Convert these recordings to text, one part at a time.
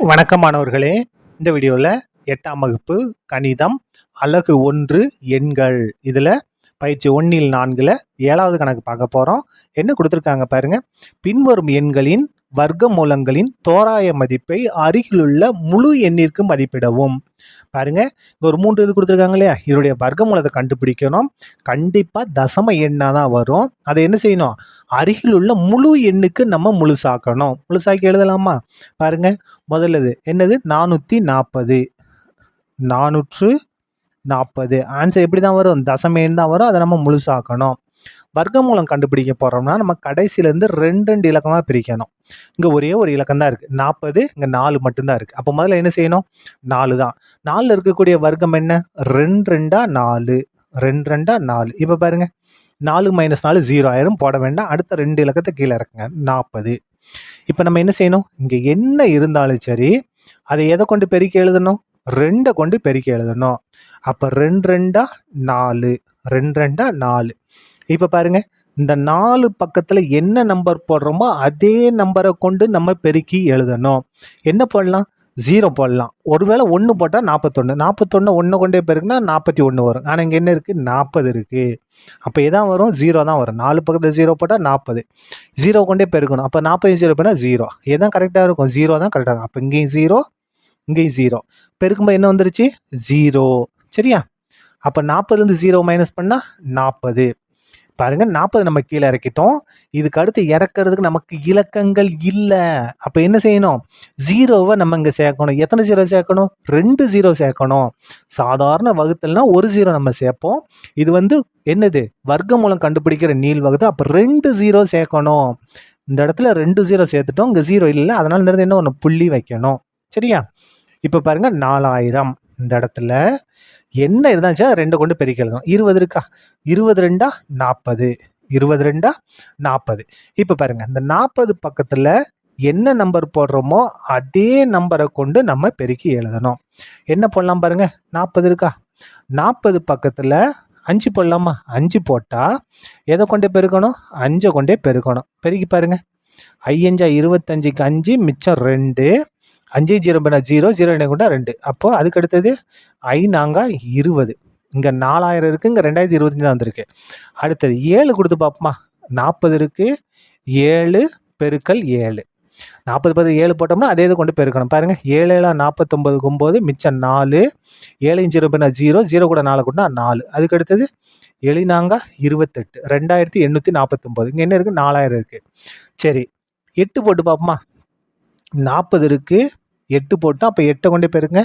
வணக்கம் மாணவர்களே. இந்த வீடியோவில் 8ஆம் வகுப்பு கணிதம் அலகு 1 எண்கள் இதில் பயிற்சி 1ல் 4ல் 7வது கணக்கு பார்க்க போகிறோம். என்ன கொடுத்துருக்காங்க பாருங்கள். பின்வரும் எண்களின் வர்க்க மூலங்களின் தோராய மதிப்பை அருகிலுள்ள முழு எண்ணிற்கு மதிப்பிடவும். பாருங்க, இங்கே ஒரு 3 இது கொடுத்துருக்காங்க இல்லையா, இதனுடைய வர்க்க மூலத்தை கண்டுபிடிக்கணும். கண்டிப்பாக தசம எண்ணாக தான் வரும். அதை என்ன செய்யணும், அருகில் உள்ள முழு எண்ணுக்கு நம்ம முழுசாக்கணும். முழுசாக்கி எழுதலாமா? பாருங்க, முதல்லது என்னது 440. 440 ஆன்சர் எப்படி தான் வரும், தசம எண் தான் வரும். அதை நம்ம முழுசாக்கணும். வர்க்கமூலம் கண்டுபிடிக்க போகிறோம்னா நம்ம கடைசியிலேருந்து ரெண்டு இலக்கமாக பிரிக்கணும். இங்கே ஒரே ஒரு இலக்கம் தான் இருக்குது 40, இங்கே 4 மட்டும்தான் இருக்குது. அப்போ முதல்ல என்ன செய்யணும், 4 தான். 4 இருக்கக்கூடிய வர்க்கம் என்ன, 2 2 4. 2 2 4. இப்போ பாருங்கள், 4 - 4 0 ஆயிரும், போட வேண்டாம். அடுத்த 2 இலக்கத்தை கீழே இறக்குங்க, 40. இப்போ நம்ம என்ன செய்யணும், இங்கே என்ன இருந்தாலும் சரி அதை எதை கொண்டு பெருக்கி எழுதணும், 2 கொண்டு பெருக்கி எழுதணும். அப்போ 2 2 4. 2 2 4. இப்போ பாருங்க, இந்த 4 பக்கத்தில் என்ன நம்பர் போடுறோமோ அதே நம்பரை கொண்டு நம்ம பெருக்கி எழுதணும். என்ன போடலாம், 0 போடலாம். ஒருவேளை 1 போட்டால் 41. 41 1 கொண்டே பெருக்குனா 41 வரும். ஆனால் இங்கே என்ன இருக்குது, 40 இருக்குது. அப்போ எதான் வரும், 0 தான் வரும். 4 பக்கத்தில் 0 போட்டால் 40. 0 கொண்டே பெருக்கணும். அப்போ 40 0 போனால் 0. எதான் கரெக்டாக இருக்கும், 0 தான் கரெக்டாக இருக்கும். அப்போ இங்கேயும் 0, இங்கேயும் 0. பெருக்கும்போது என்ன வந்துருச்சு, 0. சரியா? அப்போ 40லேருந்து 0 மைனஸ் பண்ணால் 40. பாருங்கள், 40 நம்ம கீழே இறக்கிட்டோம். இதுக்கு அடுத்து இறக்கிறதுக்கு நமக்கு இலக்கங்கள் இல்லை. அப்போ என்ன செய்யணும், 0வை நம்ம இங்கே சேர்க்கணும். எத்தனை 0 சேர்க்கணும், 2 0 சேர்க்கணும். சாதாரண வகுத்தல்னா ஒரு 0 நம்ம சேர்ப்போம். இது என்னது, வர்க்க மூலம் கண்டுபிடிக்கிற நீள் வகுத்து. அப்போ 2 0 சேர்க்கணும். இந்த இடத்துல 2 0 சேர்த்துட்டோம். இங்கே 0 இல்லை, அதனால இந்த இடத்துல என்ன ஒன்று புள்ளி வைக்கணும். சரியா? இப்போ பாருங்கள், 4000. இந்த இடத்துல என்ன இருந்தாச்சா 2 கொண்டு பெருக்கி எழுதணும். 20 இருக்கா, 20 2 40. 20 2 40. இப்போ பாருங்க, இந்த 40 பக்கத்தில் என்ன நம்பர் போடுறோமோ அதே நம்பரை கொண்டு நம்ம பெருக்கி எழுதணும். என்ன போடலாம் பாருங்க, 40 இருக்கா, 40 பக்கத்தில் 5 போடலாமா? 5 போட்டால் எதை கொண்டே பெருக்கணும், 5 கொண்டே பெருக்கணும். பெருக்கி பாருங்க, 5 25க்கு 5 மிச்சம் 2. 5 0 பண்ண 0, 0 கொண்டா 2. அப்போ அதுக்கு அடுத்தது 5 20. இங்கே 4000 இருக்குது, இங்கே 2025 தான் வந்திருக்கு. அடுத்தது 7 கொடுத்து பார்ப்போமா? 40 இருக்குது, 7 பெருக்கல் 7. 40 10 7 போட்டோம்னா அதே இது கொண்டு பெருக்கணும். பாருங்கள், 7 7 49 9 மிச்சம் 4. 7 0 பண்ண 0, 0 கூட 4 கூட்டினா 4. அதுக்கு அடுத்தது 7 4 28. 2849. இங்கே என்ன இருக்குது, 4000 இருக்குது. சரி, 8 போட்டு பார்ப்போமா? 40 இருக்குது, 8 போட்டோம். அப்போ 8 கொண்டே பெருங்க,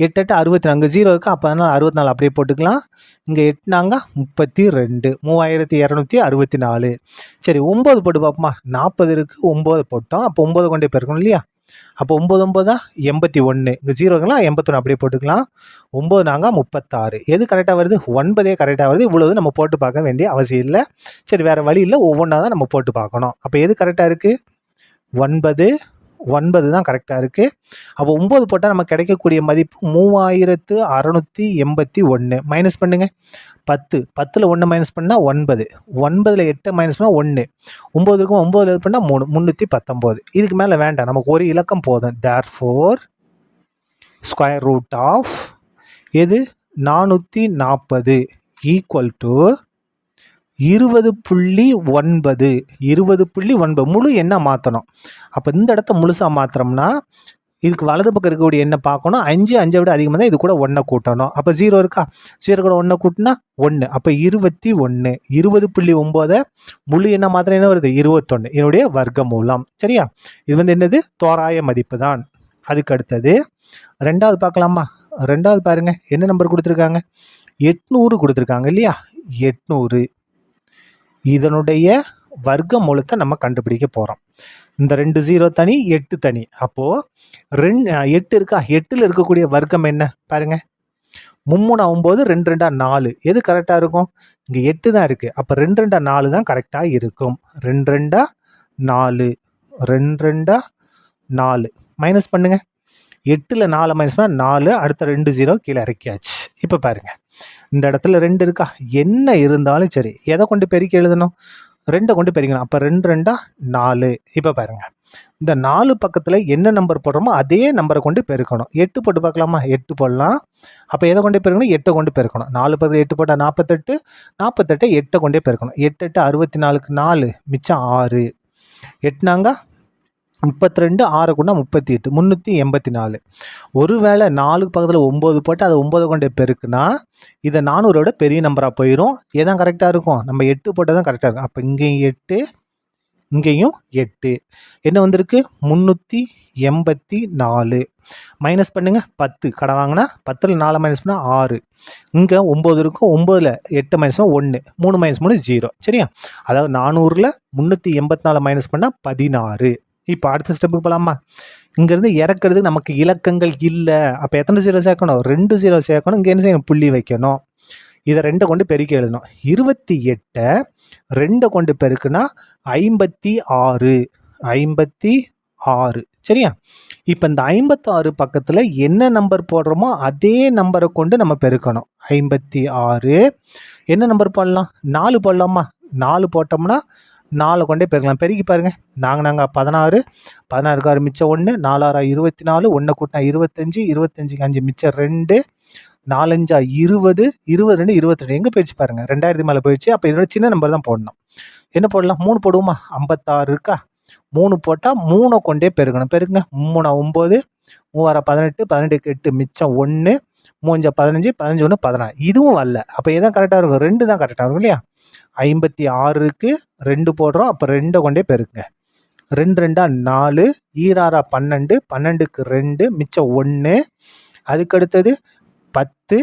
8 8 64. அங்கே 0 இருக்குது, அப்போ அதனால் 64 அப்படியே போட்டுக்கலாம். இங்கே 8 4 32. 3264. சரி, 9 போட்டு பார்ப்போமா? 40 இருக்குது, 9 போட்டோம். அப்போ 9 கொண்டே பெருக்கணும் இல்லையா? அப்போ 9 9 81. இங்கே 0 இருக்கலாம், 81 அப்படியே போட்டுக்கலாம். 9 4 36. எது கரெக்டாக வருது, 9 கரெக்டாக வருது. இவ்வளவு நம்ம போட்டு பார்க்க வேண்டிய அவசியம் இல்லை. சரி, வேறு வழி இல்லை, ஒவ்வொன்றா தான் நம்ம போட்டு பார்க்கணும். அப்போ எது கரெக்டாக இருக்குது, 9 தான் கரெக்டாக இருக்குது. அப்போ 9 போட்டால் நமக்கு கிடைக்கக்கூடிய மதிப்பு 3681. மைனஸ் பண்ணுங்கள், 10. 10ல் 1 மைனஸ் பண்ணால் 9. 9ல் 8 மைனஸ் பண்ணால் 1. 9 இருக்கும், 9 பண்ணால் 3, 319. இதுக்கு மேலே வேண்டாம், நமக்கு ஒரு இலக்கம் போதும். தேர்ஃபோர் ஸ்கொயர் ரூட் ஆஃப் எது, 440 ஈக்குவல் டு 20.9. 20.9 முழு எண்ணை மாற்றணும். அப்போ இந்த இடத்த முழுசாக மாத்திரம்னா இதுக்கு வலது பக்கம் இருக்கக்கூடிய எண்ணை பார்க்கணும். 5 5 விட அதிகமாக தான், இது கூட 1 கூட்டணும். அப்போ 0 இருக்கா, 0 கூட 1 கூட்டினா 1. அப்போ 21. 20.9 முழு எண்ணை மாத்திரம் என்ன வருது, 21. என்னுடைய வர்க்க மூலம். சரியா? இது என்னது, தோராய மதிப்பு தான். அதுக்கு அடுத்தது 2வது பார்க்கலாமா? 2வது பாருங்க, என்ன நம்பர் கொடுத்துருக்காங்க, 800 கொடுத்துருக்காங்க இல்லையா? 800. இதனுடைய வர்க்க மூலத்தை நம்ம கண்டுபிடிக்க போகிறோம். இந்த 2 0 தனி, 8 தனி. அப்போது 8 இருக்கா, 8ல் இருக்கக்கூடிய வர்க்கம் என்ன பாருங்கள், 3 9, 2 2 4. எது கரெக்டாக இருக்கும், இங்கே 8 தான் இருக்குது. அப்போ 2 2 4 தான் கரெக்டாக இருக்கும். 2 2 4. 2 2 4. மைனஸ் பண்ணுங்கள், 8ல் 4 மைனஸ் பண்ணால் 4. அடுத்த 2 0 கீழே இறக்கியாச்சு. இப்போ பாருங்கள், இந்த இடத்துல 2 இருக்கா, என்ன இருந்தாலும் சரி எதை கொண்டு பெருக்கி எழுதணும், 2 கொண்டு பெருக்கணும். அப்போ 2 2 4. இப்போ பாருங்கள், இந்த 4 பக்கத்தில் என்ன நம்பர் போடுறோமோ அதே நம்பரை கொண்டு பெருக்கணும். 8 போட்டு பார்க்கலாமா? 8 போடலாம். அப்போ எதை கொண்டு பெருக்கணும்? 8 கொண்டு பெருக்கணும். 4 பக்கத்தில் 8 போட்டால் 48, 48 8 கொண்டே பெருக்கணும். 8 8 64க்கு 4 மிச்சம் 6, 8 நாங்க 32, 6 கூட 38, 384. ஒருவேளை 4 பக்கத்தில் 9 போட்டு அதை 9 கொண்டே பெருக்குனா இதை 400 பெரிய நம்பராக போயிடும். எதான் கரெக்டாக இருக்கும்? நம்ம 8 போட்டால் தான் கரெக்டாக இருக்கும். அப்போ இங்கேயும் 8, இங்கேயும் 8. என்ன வந்திருக்கு? 384. மைனஸ் பண்ணுங்க 10. கடை வாங்கினா 10ல் 4 மைனஸ் பண்ணால் 6. இங்கே 9 இருக்கும். 9ல் 8 மைனஸ் பண்ணால் 1. 3 மைனஸ் 3 0. சரியா? அதாவது 400ல் 384 மைனஸ் பண்ணால் 16. இப்போ அடுத்த ஸ்டெப்புக்கு போகலாமா? இங்கேருந்து இறக்குறதுக்கு நமக்கு இலக்கங்கள் இல்லை. அப்போ எத்தனை 0 சேர்க்கணும்? 2 0 சேர்க்கணும். இங்கே என்ன செய்யணும்? புள்ளி வைக்கணும். இதை 2 கொண்டு பெருக்கி எழுதணும். 28 2 கொண்டு பெருக்குனா 56. 56. சரியா? இப்போ இந்த 56 பக்கத்தில் என்ன நம்பர் போடுறோமோ அதே நம்பரை கொண்டு நம்ம பெருக்கணும். 56 என்ன நம்பர் போடலாம்? 4 போடலாமா? 4 போட்டோம்னா 4 கொண்டே பெருக்கலாம். பெருக்கி பாருங்க. நாங்கள் 16, 16க்கு 6 மிச்சம் 1, 4 6 24, 1 கூட்டினா 25, 25க்கு 5 மிச்சம் 2, 4 5 20, 22 22. எங்கே போயிடுச்சு பாருங்க? 2000 மேலே போயிடுச்சு. அப்போ இதோட சின்ன நம்பர் தான் போடணும். என்ன போடலாம்? 3 போடுவோமா? 56 இருக்கா? 3 போட்டால் 3 கொண்டே பெருக்கணும். பெருக்குங்க. 3 9, 3 18, 18க்கு 8 மிச்சம் 1, 3 15, 15 1 16. இதுவும் வரல. அப்போ எதான் கரெக்டாக இருக்கும்? 2 தான் கரெக்டாக இருக்கும் இல்லையா? 56க்கு 2 போடுறோம். அப்போ 2 கொண்டே பெருக்குங்க. 2 2 4, 2 12, 12க்கு 2 மிச்சம் 1. அதுக்கு அடுத்தது 10,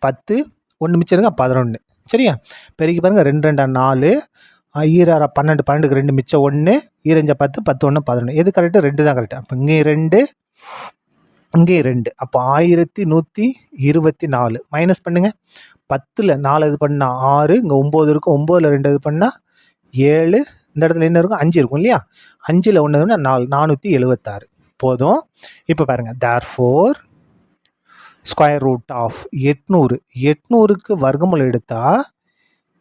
10 1 மிச்சம் இருங்க 11. சரியா? பெருக்கி பாருங்க. 2 2 4, 2 12, 12க்கு 2 மிச்சம் 1, 2 10, 10 1 11. எது கரெக்டு? 2 தான் கரெக்டு. அப்போ இங்கே 2, இங்கே 2. அப்போ 1124. மைனஸ் பண்ணுங்க. 10ல் 4 இது பண்ணால் 6, இங்கே 9 இருக்கும். 9ல் 2 இது பண்ணால் 7. இந்த இடத்துல என்ன இருக்கும்? 5 இருக்கும் இல்லையா? 5ல் 1 4, 476. போதும். இப்போ பாருங்கள். Therefore square root of 800. 800க்கு வர்க்கமூலம் எடுத்தால்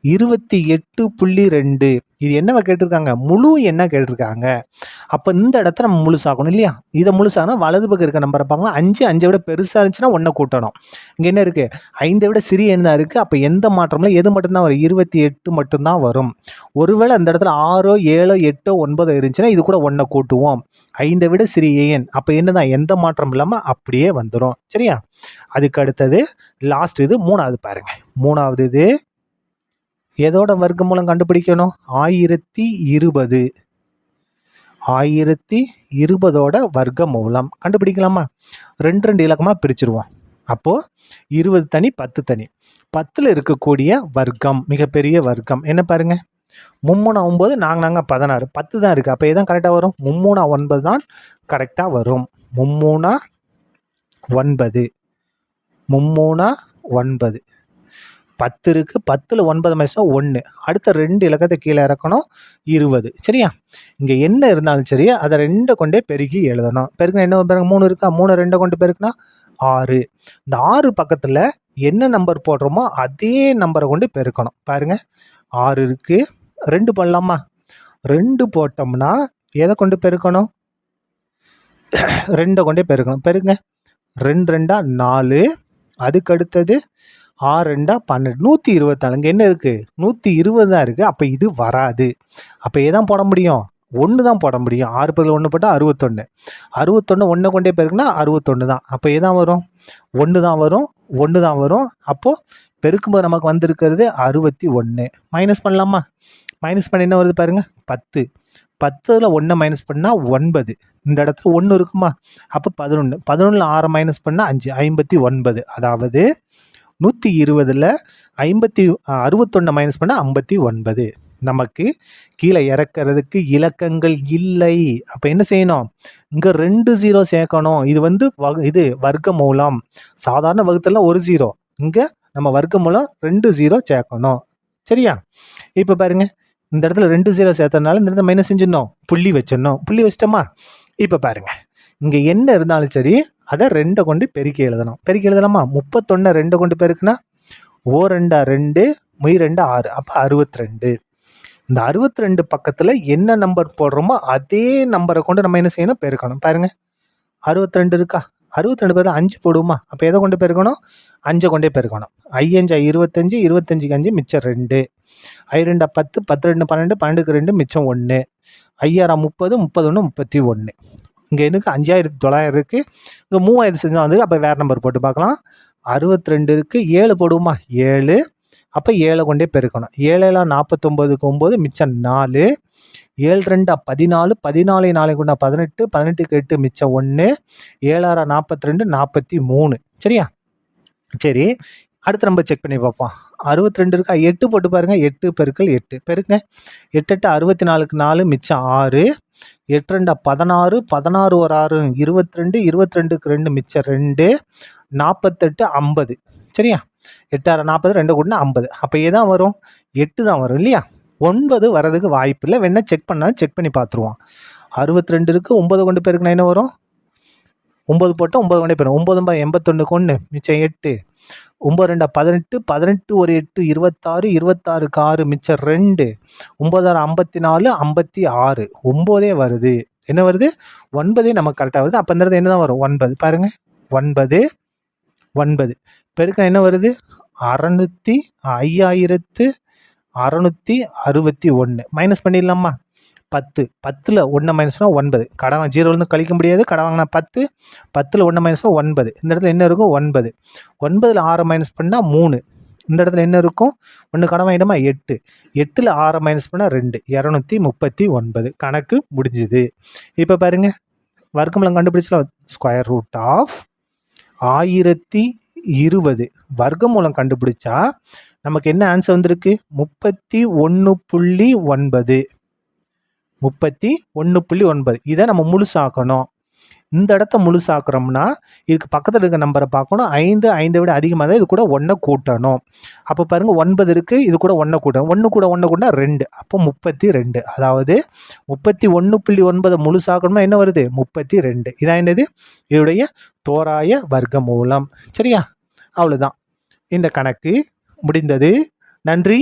28.2. இது என்னவா கேட்டிருக்காங்க? முழு என்ன கேட்டிருக்காங்க. அப்போ இந்த இடத்த நம்ம முழுசாகணும் இல்லையா? இதை முழுசானா வலது பக்கம் இருக்க நம்பரை பார்க்கலாம். 5 5 விட பெருசாக இருந்துச்சுன்னா 1 கூட்டணும். இங்கே என்ன இருக்குது? 5 விட சிறிய எண் தான் இருக்குது. அப்போ எந்த மாற்றமில்லை. எது மட்டும்தான் வரும்? 28 மட்டும்தான் வரும். ஒருவேளை அந்த இடத்துல 6 7 8 9 இருந்துச்சுன்னா இது கூட 1 கூட்டுவோம். 5 விட சிறிய எண். அப்போ என்னதான்? எந்த மாற்றம் இல்லாமல் அப்படியே வந்துடும். சரியா? அதுக்கு அடுத்தது லாஸ்ட் இது 3வது பாருங்க. 3வது இது எதோட வர்க்கமூலம் கண்டுபிடிக்கணும்? 1020. 1020ஓட வர்க்கமூலம் கண்டுபிடிக்கலாமா? 2 2 இலக்கமாக பிரிச்சுருவோம். அப்போது 20 தனி 10 தனி. 10ல் இருக்கக்கூடிய வர்க்கம் மிகப்பெரிய வர்க்கம் என்ன பாருங்க? 3 9, நாங்கள் 16, 10 தான் இருக்குது. அப்போ எதான் கரெக்டாக வரும்? 3 9 தான் கரெக்டாக வரும். 3 9, 3 9. 10 இருக்குது. 10ல் 9 மைனஸ் 1. அடுத்த 2 இலக்கத்தை கீழே இறக்கணும். 20. சரியா? இங்கே என்ன இருந்தாலும் சரி அதை 2 கொண்டே பெருக்கி எழுதணும். பெருக்கினா என்ன பாருங்க? 3 இருக்கா? 3 2 கொண்டு பெருக்குனா 6. இந்த 6 பக்கத்தில் என்ன நம்பர் போடுறோமோ அதே நம்பரை கொண்டு பெருக்கணும். பாருங்க. 6 இருக்குது. 2 போடலாமா? 2 போட்டோம்னா எதை கொண்டு பெருக்கணும்? 2 கொண்டே பெருக்கணும். பெருங்க. 2 2 4. அதுக்கு அடுத்தது 6 2 12, 124. இங்கே என்ன இருக்குது? 120 தான் இருக்குது. அப்போ இது வராது. அப்போ எதான் போட முடியும்? 1 தான் போட முடியும். 6 பதில் 1 போட்டால் 61. 61 1 கொண்டே பெருக்குனா 61 தான். அப்போ எதான் வரும்? 1 தான் வரும். 1 தான் வரும். அப்போது பெருக்கும்போது நமக்கு வந்திருக்கிறது 61. மைனஸ் பண்ணலாமா? மைனஸ் பண்ண என்ன வருது பாருங்கள்? 10. 10ல் 1 மைனஸ் பண்ணால் 9. இந்த இடத்துல 1 இருக்குமா? அப்போ 11. 11ல் 6 மைனஸ் பண்ணால் 5, 59. அதாவது 120ல் 61 மைனஸ் பண்ணால் 59. நமக்கு கீழே இறக்கிறதுக்கு இலக்கங்கள் இல்லை. அப்போ என்ன செய்யணும்? இங்கே 2 0 சேர்க்கணும். இது வந்து இது வர்க்கமூலம். சாதாரண வகுத்தெல்லாம் 1 0. இங்கே நம்ம வர்க்கமூலம் 2 0 சேர்க்கணும். சரியா? இப்போ பாருங்க. இந்த இடத்துல 2 0 சேர்த்தனால இந்த இடத்துல மைனஸ் செஞ்சிடணும். புள்ளி வச்சிடணும். புள்ளி வச்சிட்டோமா? இப்போ பாருங்க. இங்கே என்ன இருந்தாலும் சரி அதை 2 கொண்டு பெருக்கி எழுதணும். பெருக்கி எழுதலாமா? 31 2 கொண்டு பெருக்குனா 2 2 2 6. அப்போ 62. இந்த 62 பக்கத்தில் என்ன நம்பர் போடுறோமோ அதே நம்பரை கொண்டு நம்ம என்ன செய்யணும், பெருக்கணும். பாருங்க 62 இருக்கா, 62 பேர் 5 போடுவோமா, அப்போ எதை கொண்டு பெருக்கணும், 5 கொண்டே பெருக்கணும். 5 25, 25 5 மிச்சம் 2, 2 10, 10 2 12, 12 2 மிச்சம் 1, 5 30, 31 31. இங்கே எனக்கு 5900 இருக்குது, இங்கே 3000 செஞ்சால் வந்து அப்போ வேறு நம்பர் போட்டு பார்க்கலாம். 62 இருக்குது, 7 போடுவோமா, 7, அப்போ 7 கொண்டே பெருக்கணும். 7 49க்கு 9 மிச்சம் 4, 7 2 14, 14 4 கொண்டா 18, 18க்கு 8 மிச்சம் 1, 7 42 43. சரியா? சரி, அடுத்து நம்ம செக் பண்ணி பார்ப்போம். 62 இருக்கா, 8 போட்டு பாருங்கள். 8 பெருக்கல் 8 பெருங்க. 8 8 64க்கு 4 மிச்சம் 6, 8 2 16, 16 ஒரு 6 22, 22க்கு 2 மிச்சம் 2, 48 50. சரியா? 8 6 40, 2 கூட்டினா 50. அப்போ எதான் வரும், 8 தான் வரும் இல்லையா? 9 வரதுக்கு வாய்ப்பு இல்லை. வேணா செக் பண்ணாலும் செக் பண்ணி பார்த்துருவோம். 62 இருக்குது, 9 கொண்டு பெருக்குனா என்ன வரும், 9 போட்டால் 9 கொண்டே பெரும். 9 81க்கு 1 மிச்சம் 8, 9 2 18, 18 ஒரு 8 26, 26க்கு 6 மிச்சம் 2, 9 54, 56, 9 வருது. என்ன வருது, 9 நமக்கு கரெக்டாக வருது. அப்போ இந்த இடத்துல என்ன தான் வரும், 9. பாருங்க 9 9 பெருக்க என்ன வருது, 5661. மைனஸ் பண்ணிடலாமா, 10, 10ல் 1 மைனஸ் பண்ணால் 9. கடை 0லேருந்து கழிக்க முடியாது, கடை வாங்கினா 10, 10ல் 1 மைனஸ் 9. இந்த இடத்துல என்ன இருக்கும், 9. 9ல் 6 மைனஸ் பண்ணால் 3. இந்த இடத்துல என்ன இருக்கும், 1 கடை வாங்கிட்டோமா, 8. 8ல் 6 மைனஸ் பண்ணால் 2, 239. கணக்கு முடிஞ்சுது. இப்போ பாருங்க, வர்க்கமூலம் கண்டுபிடிச்சலாம். ஸ்கொயர் ரூட் ஆஃப் 1020 வர்க்கமூலம் கண்டுபிடிச்சா நமக்கு என்ன ஆன்சர் வந்திருக்கு, 31.9. 31.9. இதை நம்ம முழுசாக்கணும். இந்த இடத்த முழுசாக்குறோம்னா இதுக்கு பக்கத்தில் இருக்க நம்பரை பார்க்கணும். 5 5 விட அதிகமாக தான், இது கூட 1 கூட்டணும். அப்போ பாருங்கள் 9 இருக்குது, இது கூட 1 கூட்டணும். 1 கூட 1 கூட்டினா 2, அப்போ 32. அதாவது 31.9 முழுசாக்கணும்னா என்ன வருது, 32. இதான் என்னது, இதோடைய தோராய வர்க்கமூலம். சரியா? அவ்வளோதான், இந்த கணக்கு முடிந்தது. நன்றி.